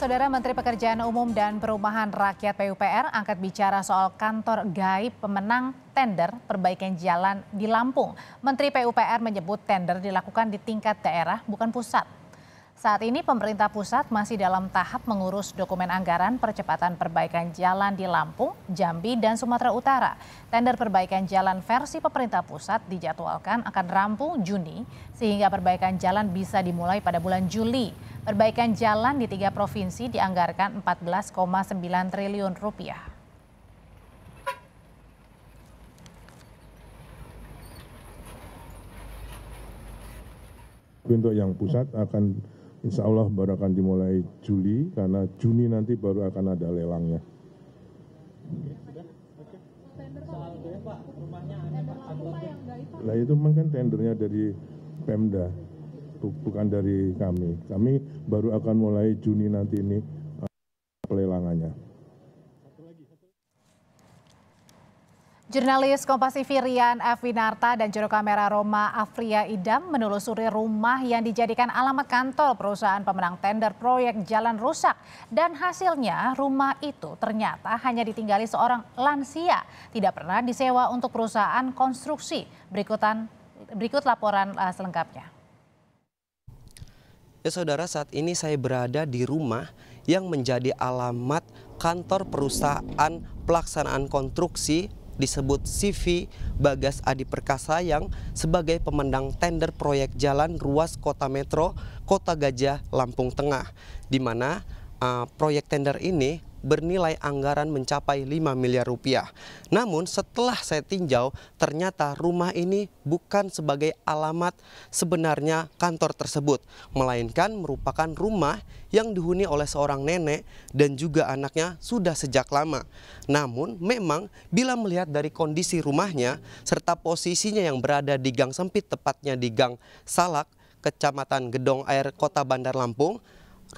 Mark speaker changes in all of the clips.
Speaker 1: Saudara Menteri Pekerjaan Umum dan Perumahan Rakyat PUPR angkat bicara soal kantor gaib pemenang tender perbaikan jalan di Lampung. Menteri PUPR menyebut tender dilakukan di tingkat daerah bukan pusat. Saat ini pemerintah pusat masih dalam tahap mengurus dokumen anggaran percepatan perbaikan jalan di Lampung, Jambi, dan Sumatera Utara. Tender perbaikan jalan versi pemerintah pusat dijadwalkan akan rampung Juni sehingga perbaikan jalan bisa dimulai pada bulan Juli. Perbaikan jalan di 3 provinsi dianggarkan 14,9 triliun rupiah.
Speaker 2: Untuk yang pusat akan insya Allah baru akan dimulai Juli, karena Juni nanti baru akan ada lelangnya. Nah itu kan tendernya dari Pemda, bukan dari kami. Kami baru akan mulai Juni nanti ini pelelangannya.
Speaker 1: Jurnalis Kompas TV Rian Evinarta dan juru kamera Roma Afria Idam menelusuri rumah yang dijadikan alamat kantor perusahaan pemenang tender proyek jalan rusak. Dan hasilnya rumah itu ternyata hanya ditinggali seorang lansia, tidak pernah disewa untuk perusahaan konstruksi. Berikut laporan selengkapnya.
Speaker 3: Ya saudara, saat ini saya berada di rumah yang menjadi alamat kantor perusahaan pelaksanaan konstruksi disebut CV Bagas Adi Perkasa yang sebagai pemenang tender proyek jalan ruas kota metro Kota Gajah, Lampung Tengah, di mana proyek tender ini bernilai anggaran mencapai 5 miliar rupiah. Namun setelah saya tinjau, ternyata rumah ini bukan sebagai alamat sebenarnya kantor tersebut, melainkan merupakan rumah yang dihuni oleh seorang nenek dan juga anaknya sudah sejak lama. Namun memang bila melihat dari kondisi rumahnya serta posisinya yang berada di gang sempit, tepatnya di Gang Salak, Kecamatan Gedong Air, Kota Bandar Lampung,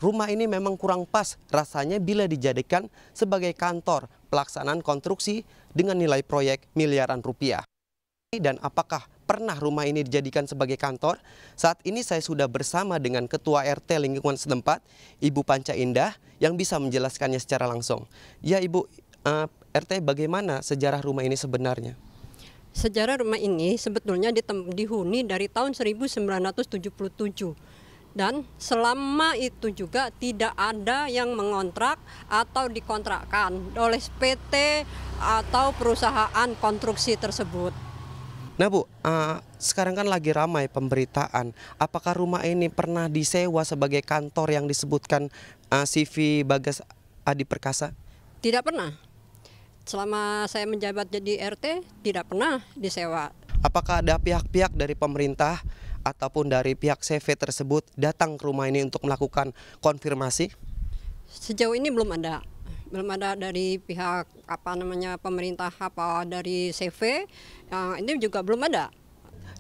Speaker 3: rumah ini memang kurang pas rasanya bila dijadikan sebagai kantor pelaksanaan konstruksi dengan nilai proyek miliaran rupiah. Dan apakah pernah rumah ini dijadikan sebagai kantor? Saat ini saya sudah bersama dengan Ketua RT lingkungan setempat, Ibu Panca Indah, yang bisa menjelaskannya secara langsung. Ya Ibu, RT, bagaimana sejarah rumah ini sebenarnya?
Speaker 4: Sejarah rumah ini sebetulnya dihuni dari tahun 1977. Dan selama itu juga tidak ada yang mengontrak atau dikontrakkan oleh PT atau perusahaan konstruksi tersebut.
Speaker 3: Nah Bu, sekarang kan lagi ramai pemberitaan, apakah rumah ini pernah disewa sebagai kantor yang disebutkan CV Bagas Adi Perkasa?
Speaker 4: Tidak pernah. Selama saya menjabat jadi RT, tidak pernah disewa.
Speaker 3: Apakah ada pihak-pihak dari pemerintah ataupun dari pihak CV tersebut datang ke rumah ini untuk melakukan konfirmasi?
Speaker 4: Sejauh ini belum ada dari pihak pemerintah dari CV, ini juga belum ada.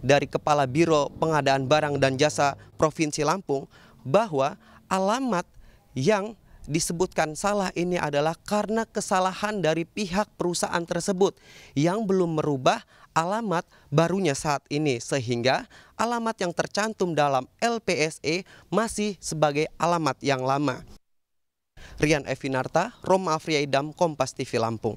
Speaker 3: Dari Kepala Biro Pengadaan Barang dan Jasa Provinsi Lampung bahwa alamat yang disebutkan salah ini adalah karena kesalahan dari pihak perusahaan tersebut yang belum merubah alamat barunya saat ini, sehingga alamat yang tercantum dalam LPSE masih sebagai alamat yang lama. Rian Evinarta, Roma Afria Idam, Kompas TV Lampung.